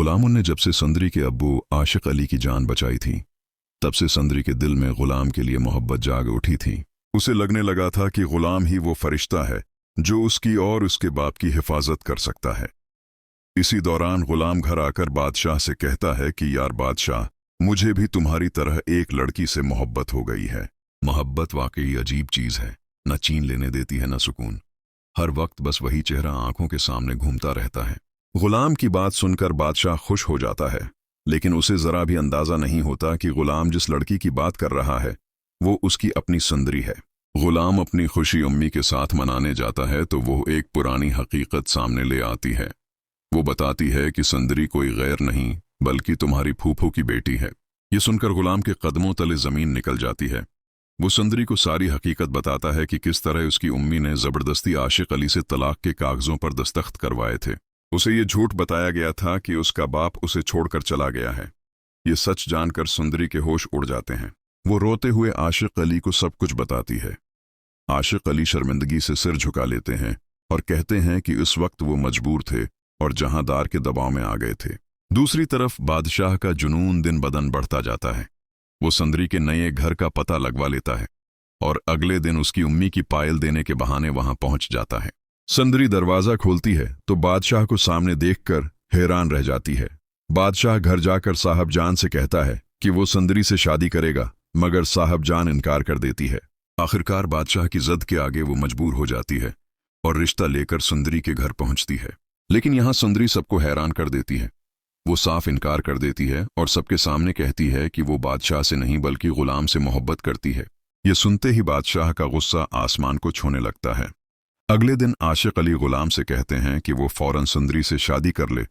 गुलामुन ने जब से संदरी के अब्बू आशिक अली की जान बचाई थी, तब से संदरी के दिल में गुलाम के लिए मोहब्बत जाग उठी थी। उसे लगने लगा था कि गुलाम ही वो फरिश्ता है जो उसकी और उसके बाप की हिफाजत कर सकता है। इसी दौरान गुलाम घर आकर बादशाह से कहता है कि यार बादशाह, मुझे भी तुम्हारी तरह एक लड़की से मोहब्बत हो गई है। मोहब्बत वाकई अजीब चीज है, न चीन लेने देती है न सुकून। हर वक्त बस वही चेहरा आंखों के सामने घूमता रहता है। गुलाम की बात सुनकर बादशाह खुश हो जाता है, लेकिन उसे जरा भी अंदाजा नहीं होता कि गुलाम जिस लड़की की बात कर रहा है वो उसकी अपनी सुंदरी है। गुलाम अपनी खुशी उम्मी के साथ मनाने जाता है तो वो एक पुरानी हकीकत सामने ले आती है। वो बताती है कि सुंदरी कोई गैर नहीं बल्कि तुम्हारी फूफू की बेटी है। ये सुनकर गुलाम के कदमों तले जमीन निकल जाती है। वो सुंदरी को सारी हकीकत बताता है कि किस तरह उसकी उम्मी ने जबरदस्ती आशिक अली से तलाक के कागजों पर दस्तखत करवाए थे। उसे ये झूठ बताया गया था कि उसका बाप उसे छोड़कर चला गया है। ये सच जानकर सुंदरी के होश उड़ जाते हैं। वो रोते हुए आशिक अली को सब कुछ बताती है। आशिक अली शर्मिंदगी से सिर झुका लेते हैं और कहते हैं कि उस वक्त वो मजबूर थे और जहांदार के दबाव में आ गए थे। दूसरी तरफ बादशाह का जुनून दिन बदन बढ़ता जाता है। वो सुंदरी के नए घर का पता लगवा लेता है और अगले दिन उसकी उम्मी की पायल देने के बहाने वहां पहुंच जाता है। सुंदरी दरवाजा खोलती है तो बादशाह को सामने देखकर हैरान रह जाती है। बादशाह घर जाकर साहब जान से कहता है कि वो सुंदरी से शादी करेगा, मगर साहब जान इनकार कर देती है। आखिरकार बादशाह की जिद के आगे वो मजबूर हो जाती है और रिश्ता लेकर सुंदरी के घर पहुंचती है। लेकिन यहां सुंदरी सबको हैरान कर देती है। वो साफ इनकार कर देती है और सबके सामने कहती है कि वो बादशाह से नहीं बल्कि गुलाम से मोहब्बत करती है। ये सुनते ही बादशाह का गुस्सा आसमान को छूने लगता है। अगले दिन आशिक अली गुलाम से कहते हैं कि वो फौरन सुंदरी से शादी कर ले,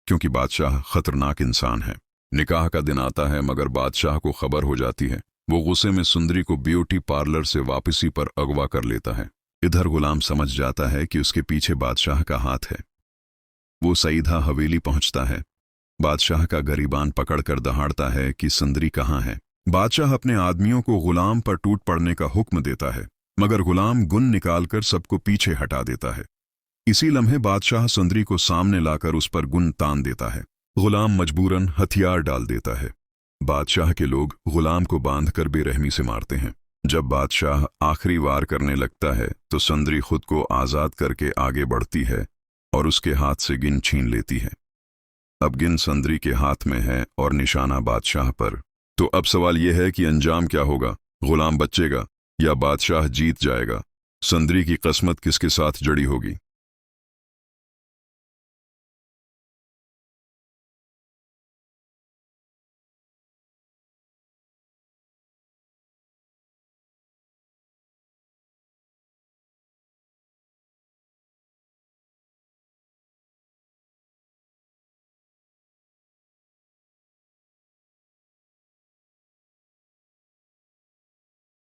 क्योंकि बादशाह खतरनाक इंसान है। निकाह का दिन आता है मगर बादशाह को खबर हो जाती है। वो गुस्से में सुंदरी को ब्यूटी पार्लर से वापसी पर अगवा कर लेता है। इधर गुलाम समझ जाता है कि उसके पीछे बादशाह का हाथ है। वो सीधा हवेली पहुंचता है। बादशाह का गरीबान पकड़कर दहाड़ता है कि सुंदरी कहाँ है। बादशाह अपने आदमियों को गुलाम पर टूट पड़ने का हुक्म देता है, मगर गुलाम गुन निकालकर सबको पीछे हटा देता है। इसी लम्हे बादशाह सुंदरी को सामने लाकर उस पर गुन तान देता है। गुलाम मजबूरन हथियार डाल देता है। बादशाह के लोग गुलाम को बांधकर बेरहमी से मारते हैं। जब बादशाह आखिरी वार करने लगता है तो सुंदरी खुद को आजाद करके आगे बढ़ती है और उसके हाथ से गिन छीन लेती है। अब गिन सुंदरी के हाथ में है और निशाना बादशाह पर। तो अब सवाल यह है कि अंजाम क्या होगा? गुलाम बचेगा या बादशाह जीत जाएगा? सुंदरी की किस्मत किसके साथ जड़ी होगी?